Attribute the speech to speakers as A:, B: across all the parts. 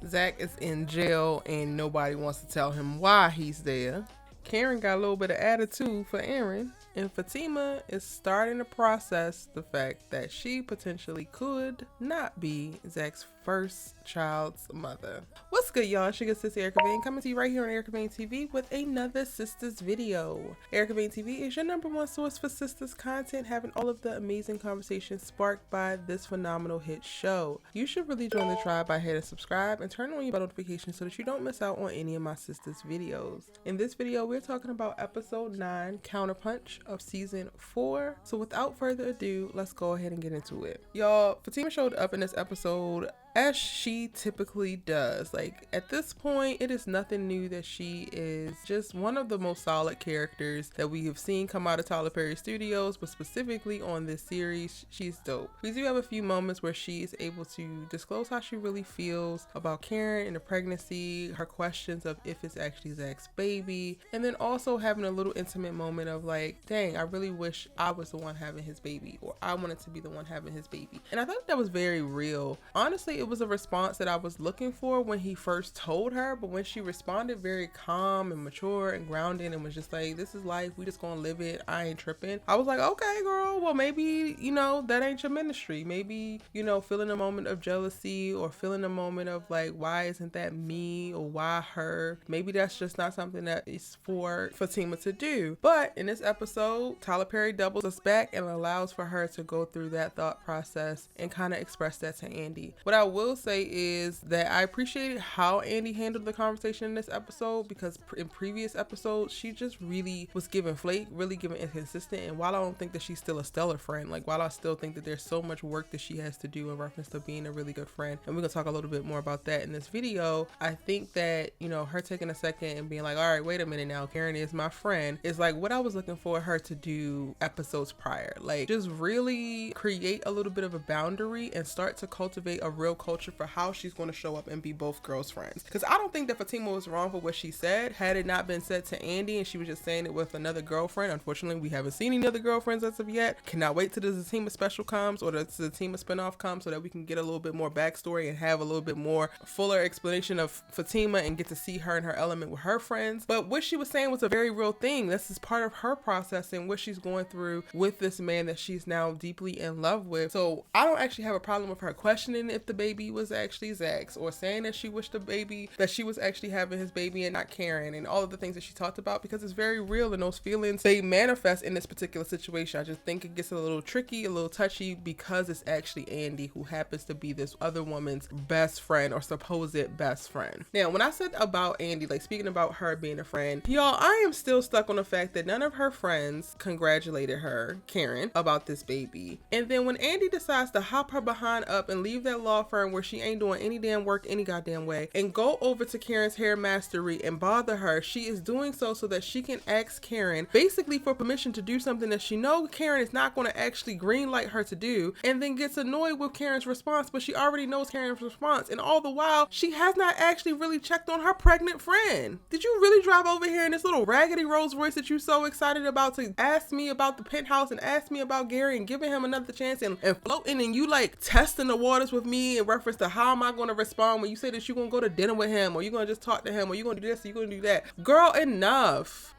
A: Zach is in jail and nobody wants to tell him why he's there. Karen got a little bit of attitude for Aaron. And Fatima is starting to process the fact that she potentially could not be Zach's first child's mother. What's good, y'all? It's your good sister Erica Vane coming to you right here on Erica Vane TV with another Sistas video. Erica Vane TV is your #1 source for Sistas content, having all of the amazing conversations sparked by this phenomenal hit show. You should really join the tribe by hitting subscribe and turn on your bell notifications so that you don't miss out on any of my Sistas videos. In this video, we're talking about episode 9, Counterpunch of season 4. So without further ado, let's go ahead and get into it. Y'all, Fatima showed up in this episode as she typically does. Like, at this point, it is nothing new that she is just one of the most solid characters that we have seen come out of Tyler Perry Studios, but specifically on this series, she's dope. We do have a few moments where she is able to disclose how she really feels about Karen and the pregnancy, her questions of if it's actually Zach's baby, and then also having a little intimate moment of like, dang, I really wish I was the one having his baby, or I wanted to be the one having his baby. And I thought that was very real. Honestly, it was a response that I was looking for when he first told her, but when she responded very calm and mature and grounded and was just like, this is life, we just gonna live it, I ain't tripping, I was like, okay girl, well maybe, you know, that ain't your ministry. Maybe, you know, feeling a moment of jealousy or feeling a moment of like, why isn't that me, or why her, maybe that's just not something that is for Fatima to do. But in this episode, Tyler Perry doubles us back and allows for her to go through that thought process and kind of express that to Andi. What I will say is that I appreciated how Andi handled the conversation in this episode, because in previous episodes she just really was giving flake, really giving inconsistent. And while I don't think that she's still a stellar friend, like while I still think that there's so much work that she has to do in reference to being a really good friend, and we're gonna talk a little bit more about that in this video, I think that, you know, her taking a second and being like, all right, wait a minute now, Karen is my friend, is like what I was looking for her to do episodes prior. Like, just really create a little bit of a boundary and start to cultivate a real culture for how she's going to show up and be both girls' friends. Because I don't think that Fatima was wrong for what she said, had it not been said to Andi and she was just saying it with another girlfriend. Unfortunately, we haven't seen any other girlfriends as of yet. Cannot wait till the Fatima special comes, or the Fatima spinoff comes, so that we can get a little bit more backstory and have a little bit more fuller explanation of Fatima and get to see her in her element with her friends. But what she was saying was a very real thing. This is part of her process and what she's going through with this man that she's now deeply in love with. So I don't actually have a problem with her questioning if the baby was actually Zach's, or saying that she wished the baby, that she was actually having his baby and not Karen, and all of the things that she talked about, because it's very real and those feelings, they manifest in this particular situation. I just think it gets a little tricky, a little touchy, because it's actually Andi who happens to be this other woman's best friend, or supposed best friend. Now, when I said about Andi, like speaking about her being a friend, y'all, I am still stuck on the fact that none of her friends congratulated her, Karen, about this baby. And then when Andi decides to hop her behind up and leave that law firm where she ain't doing any damn work any goddamn way and go over to Karen's hair mastery and bother her, she is doing so that she can ask Karen basically for permission to do something that she knows Karen is not going to actually green light her to do, and then gets annoyed with Karen's response, but she already knows Karen's response, and all the while she has not actually really checked on her pregnant friend. Did you really drive over here in this little raggedy Rolls Royce that you're so excited about to ask me about the penthouse and ask me about Gary and giving him another chance and floating, and you like testing the waters with me in reference to how am I going to respond when you say that you're going to go to dinner with him, or you're going to just talk to him, or you're going to do this, or you're going to do that? Girl, enough.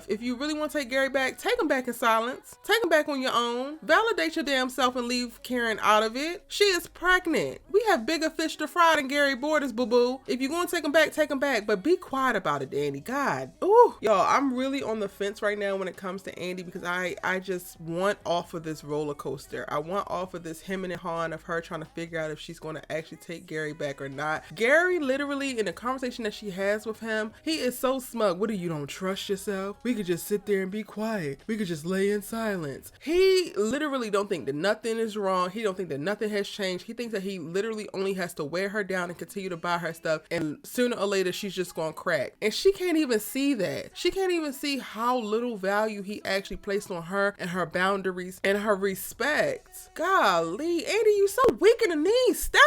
A: If you really want to take Gary back, take him back in silence. Take him back on your own. Validate your damn self and leave Karen out of it. She is pregnant. We have bigger fish to fry than Gary Borders, boo-boo. If you're going to take him back, but be quiet about it, Danny. God. Ooh. Y'all, I'm really on the fence right now when it comes to Andi, because I just want off of this roller coaster. I want off of this hemming and hawing of her trying to figure out if she's going to actually take Gary back or not. Gary, literally, in the conversation that she has with him, he is so smug. What, you don't trust yourself? We could just sit there and be quiet. We could just lay in silence. He literally don't think that nothing is wrong. He don't think that nothing has changed. He thinks that he literally only has to wear her down and continue to buy her stuff, and sooner or later she's just gonna crack. And she can't even see that. She can't even see how little value he actually placed on her and her boundaries and her respect. Golly, Andi, you so weak in the knees. Stand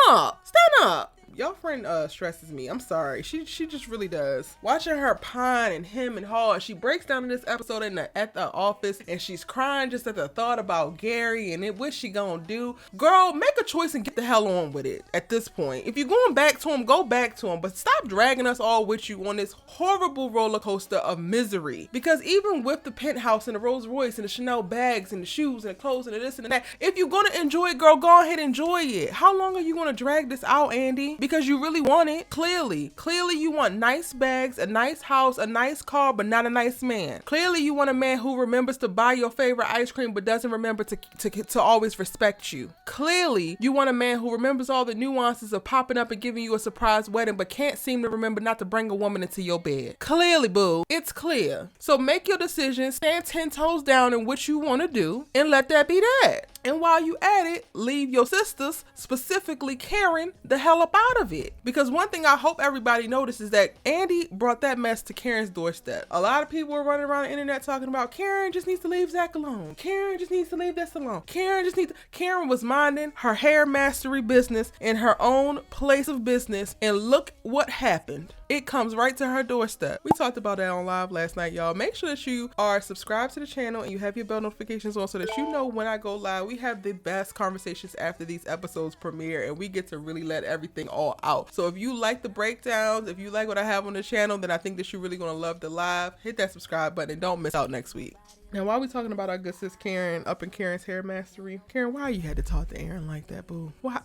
A: up. Stand up. Y'all friend stresses me. I'm sorry. She just really does. Watching her pine and him and haw, and she breaks down in this episode at the office, and she's crying just at the thought about Gary and what she gonna do. Girl, make a choice and get the hell on with it at this point. If you're going back to him, go back to him, but stop dragging us all with you on this horrible roller coaster of misery. Because even with the penthouse and the Rolls Royce and the Chanel bags and the shoes and the clothes and the this and the that, if you're gonna enjoy it, girl, go ahead and enjoy it. How long are you gonna drag this out, Andi? Because you really want it. Clearly you want nice bags, a nice house, a nice car, but not a nice man. Clearly you want a man who remembers to buy your favorite ice cream but doesn't remember to always respect you. Clearly you want a man who remembers all the nuances of popping up and giving you a surprise wedding but can't seem to remember not to bring a woman into your bed. Clearly, boo. It's clear. So make your decision, stand 10 toes down in what you want to do, and let that be that. And while you at it, leave your sisters, specifically Karen, the hell up out of it. Because one thing I hope everybody notices that Andi brought that mess to Karen's doorstep. A lot of people are running around the internet talking about Karen just needs to leave Zach alone. Karen just needs to leave this alone. Karen was minding her hair mastery business in her own place of business, and look what happened. It comes right to her doorstep. We talked about that on live last night, y'all. Make sure that you are subscribed to the channel and you have your bell notifications on so that you know when I go live. We have the best conversations after these episodes premiere, and we get to really let everything all out. So if you like the breakdowns, if you like what I have on the channel, then I think that you're really going to love the live. Hit that subscribe button and don't miss out next week. Now, while we talking about our good sis Karen up in Karen's hair mastery, Karen, why you had to talk to Aaron like that, boo? Why?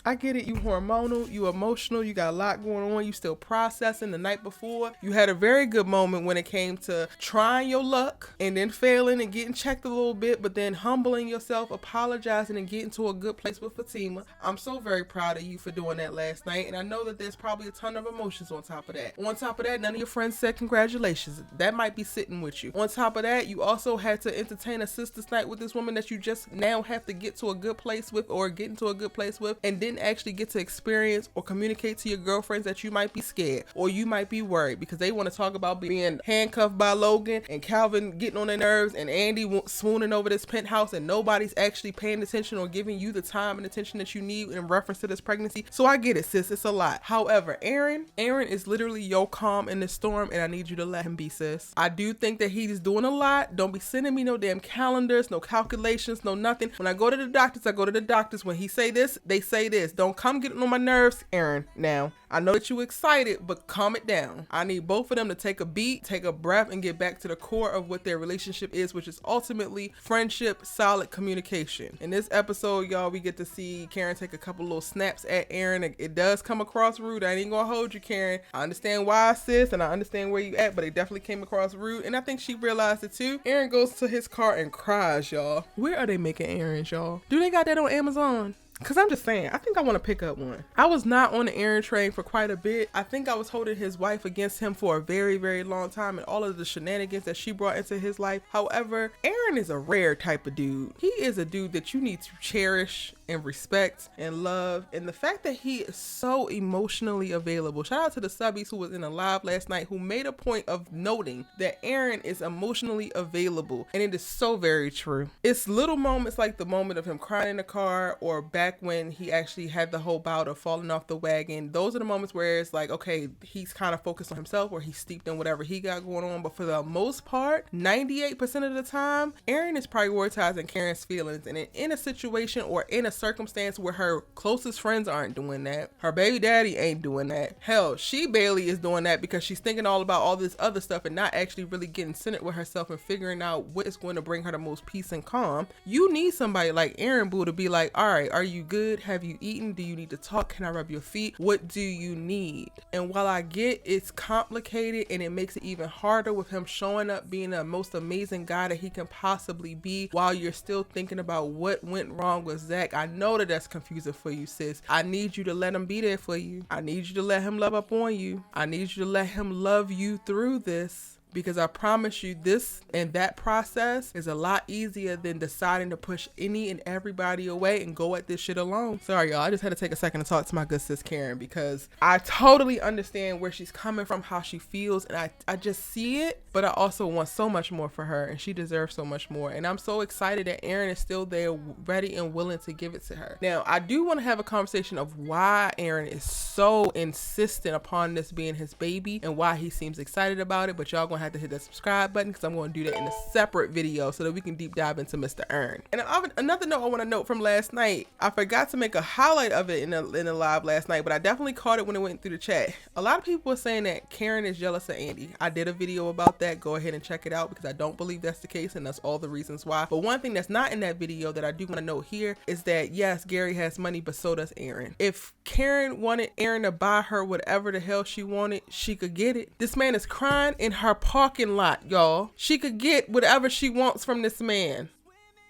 A: I get it. You hormonal, you emotional, you got a lot going on. You still processing the night before. You had a very good moment when it came to trying your luck and then failing and getting checked a little bit, but then humbling yourself, apologizing, and getting to a good place with Fatima. I'm so very proud of you for doing that last night. And I know that there's probably a ton of emotions on top of that. On top of that, none of your friends said congratulations. That might be sitting with you. On top of that, you also had to entertain a sister's night with this woman that you just now have to get to a good place with, or get into a good place with, and didn't actually get to experience or communicate to your girlfriends that you might be scared or you might be worried because they want to talk about being handcuffed by Logan and Calvin getting on their nerves and Andi swooning over this penthouse, and nobody's actually paying attention or giving you the time and attention that you need in reference to this pregnancy. So I get it, sis. It's a lot. However, Aaron is literally your calm in the storm, and I need you to let him be, sis. I do think that he's doing a lot. Don't be sending me no damn calendars, no calculations, no nothing. When I go to the doctors, I go to the doctors. When he say this, they say this. Don't come getting on my nerves, Aaron. Now, I know that you excited, but calm it down. I need both of them to take a beat, take a breath, and get back to the core of what their relationship is, which is ultimately friendship, solid communication. In this episode, y'all, we get to see Karen take a couple little snaps at Aaron. It does come across rude. I ain't gonna hold you, Karen. I understand why, sis, and I understand where you at, but it definitely came across rude, and I think she realized it too. Aaron goes to his car and cries, y'all. Where are they making Aaron's, y'all? Do they got that on Amazon? Because I'm just saying, I think I want to pick up one. I was not on the Aaron train for quite a bit. I think I was holding his wife against him for a very, very long time and all of the shenanigans that she brought into his life. However, Aaron is a rare type of dude. He is a dude that you need to cherish and respect and love. And the fact that he is so emotionally available. Shout out to the subbies who was in a live last night who made a point of noting that Aaron is emotionally available. And it is so very true. It's little moments like the moment of him crying in the car, or back when he actually had the whole bout of falling off the wagon. Those are the moments where it's like, okay, he's kind of focused on himself, or he's steeped in whatever he got going on. But for the most part, 98% of the time, Aaron is prioritizing Karen's feelings. And in a situation or in a circumstance where her closest friends aren't doing that, her baby daddy ain't doing that. Hell, she barely is doing that because she's thinking all about all this other stuff and not actually really getting centered with herself and figuring out what is going to bring her the most peace and calm. You need somebody like Aaron, boo, to be like, all right, are you good? Have you eaten? Do you need to talk? Can I rub your feet? What do you need? And while I get it's complicated and it makes it even harder with him showing up being the most amazing guy that he can possibly be while you're still thinking about what went wrong with Zach, I know that that's confusing for you, sis. I need you to let him be there for you. I need you to let him love up on you. I need you to let him love you through this. because I promise you this and that process is a lot easier than deciding to push any and everybody away and go at this shit alone. Sorry, y'all. I just had to take a second to talk to my good sis Karen, because I totally understand where she's coming from, how she feels, and I just see it, but I also want so much more for her, and she deserves so much more. And I'm so excited that Aaron is still there, ready and willing to give it to her. Now, I do want to have a conversation of why Aaron is so insistent upon this being his baby and why he seems excited about it, but y'all gonna have to hit that subscribe button, because I'm going to do that in a separate video so that we can deep dive into Mr. Aaron. And another note I want to note from last night, I forgot to make a highlight of it in the live last night, but I definitely caught it when it went through the chat. A lot of people were saying that Karen is jealous of Andi. I did a video about that. Go ahead and check it out, because I don't believe that's the case, and that's all the reasons why. But one thing that's not in that video that I do want to note here is that yes, Gary has money, but so does Aaron. If Karen wanted Aaron to buy her whatever the hell she wanted, she could get it. This man is crying in her parking lot, y'all. She could get whatever she wants from this man.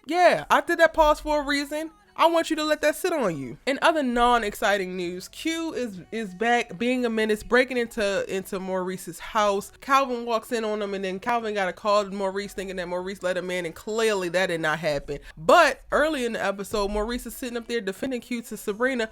A: Yeah, I did that pause for a reason. I want you to let that sit on you. In other non-exciting news, Q is back being a menace, breaking into Maurice's house. Calvin walks in on him, and then Calvin got a call to Maurice thinking that Maurice let him in, and clearly that did not happen. But early in the episode, Maurice is sitting up there defending Q to Sabrina.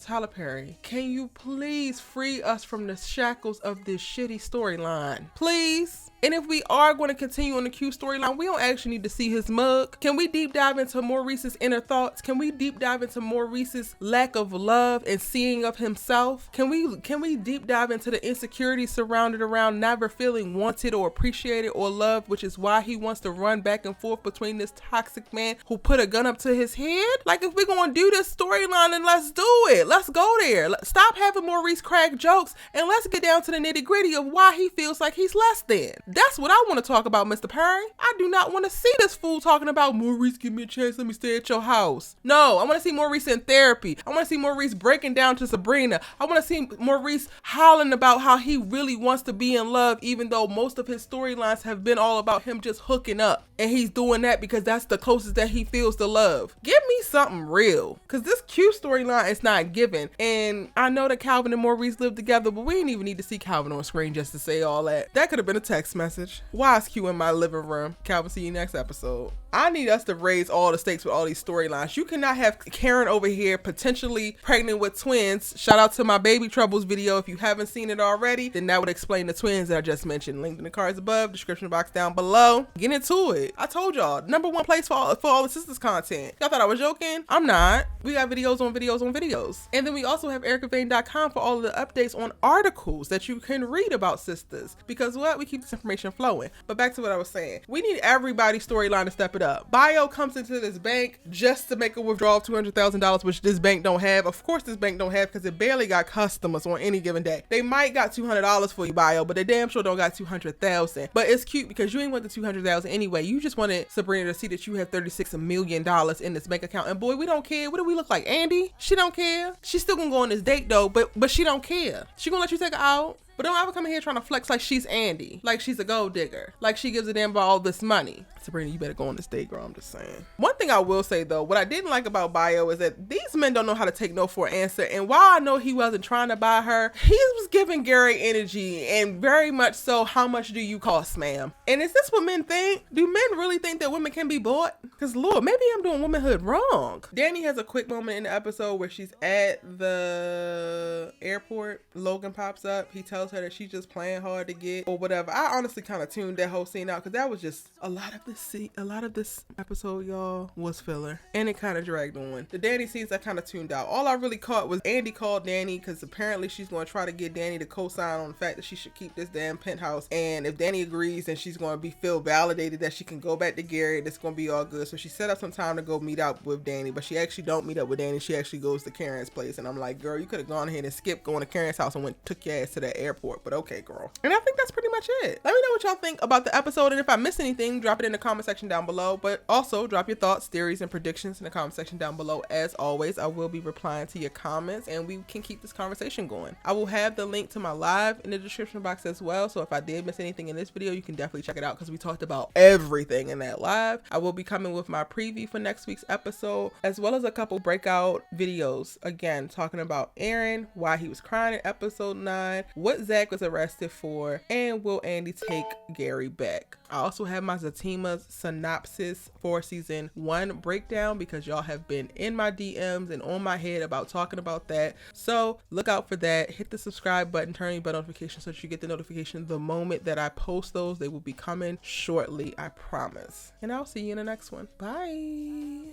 A: Tyler Perry, can you please free us from the shackles of this shitty storyline? Please? And if we are going to continue on the Q storyline, we don't actually need to see his mug. Can we deep dive into Maurice's inner thoughts? Can we deep dive into Maurice's lack of love and seeing of himself? Can we deep dive into the insecurities surrounded around never feeling wanted or appreciated or loved, which is why he wants to run back and forth between this toxic man who put a gun up to his head? Like, if we're going to do this storyline, then let's do it. Let's go there. Stop having Maurice crack jokes, and let's get down to the nitty gritty of why he feels like he's less than. That's what I want to talk about, Mr. Perry. I do not want to see this fool talking about Maurice, give me a chance, let me stay at your house. No, I want to see Maurice in therapy. I want to see Maurice breaking down to Sabrina. I want to see Maurice hollering about how he really wants to be in love, even though most of his storylines have been all about him just hooking up. And he's doing that because that's the closest that he feels to love. Give me something real, because this Q storyline is not given. And I know that Calvin and Maurice live together, but we didn't even need to see Calvin on screen just to say all that. That could have been a text message. Why is Q in my living room? Calvin, see you next episode. I need us to raise all the stakes with all these storylines. You cannot have Karen over here potentially pregnant with twins. Shout out to my Baby Troubles video. If you haven't seen it already, then that would explain the twins that I just mentioned. Linked in the cards above, description box down below. Get into it. I told y'all, number one place for all the Sistas content. Y'all thought I was joking? I'm not. We got videos on videos on videos. And then we also have ericavane.com for all of the updates on articles that you can read about Sistas. Because what? We keep this information flowing. But back to what I was saying. We need everybody's storyline to step it up. Bio comes into this bank just to make a withdrawal of $200,000, which this bank don't have. Of course this bank don't have, because it barely got customers on any given day. They might got $200 for you, Bio, but they damn sure don't got $200,000. But it's cute because you ain't want the $200,000 anyway. You just wanted Sabrina to see that you have $36 million in this bank account. And boy, we don't care. What do we look like? Andi? She don't care. She's still gonna go on this date though, but she don't care. She gonna let you take her out. But don't ever come in here trying to flex like she's Andi, like she's a gold digger, like she gives a damn about all this money. Sabrina, you better go on this date, girl. I'm just saying. One thing I will say though, what I didn't like about Bio is that these men don't know how to take no for an answer. And while I know he wasn't trying to buy her, he was giving Gary energy, and very much so, how much do you cost, ma'am? And is this what men think? Do men really think that women can be bought? Because Lord, maybe I'm doing womanhood wrong. Danni has a quick moment in the episode where she's at the airport. Logan pops up. He tells her that she's just playing hard to get or whatever. I honestly kind of tuned that whole scene out, because that was just a lot of this episode, y'all, was filler, and it kind of dragged on. The Danni scenes I kind of tuned out. All I really caught was Andi called Danni because apparently she's going to try to get Danni to co-sign on the fact that she should keep this damn penthouse, and if Danni agrees, then she's going to feel validated that she can go back to Gary and it's going to be all good. So she set up some time to go meet up with Danni, but she actually don't meet up with Danni. She actually goes to Karen's place, and I'm like, girl, you could have gone ahead and skipped going to Karen's house and took your ass to that airport. But okay, girl. And I think that's pretty much it. Let me know what y'all think about the episode, and if I missed anything, drop it in the comment section down below. But also drop your thoughts, theories, and predictions in the comment section down below. As always, I will be replying to your comments, and we can keep this conversation going. I will have the link to my live in the description box as well, so if I did miss anything in this video, you can definitely check it out, because we talked about everything in that live. I will be coming with my preview for next week's episode, as well as a couple breakout videos, again talking about Aaron, why he he was crying in episode 9, what Zach was arrested for, and will Andi take Gary back. I also have my Fatima's synopsis for season 1 breakdown because y'all have been in my DMs and on my head about talking about that. So look out for that. Hit the subscribe button, turn your bell notifications so that you get the notification the moment that I post those. They will be coming shortly, I promise. And I'll see you in the next one. Bye.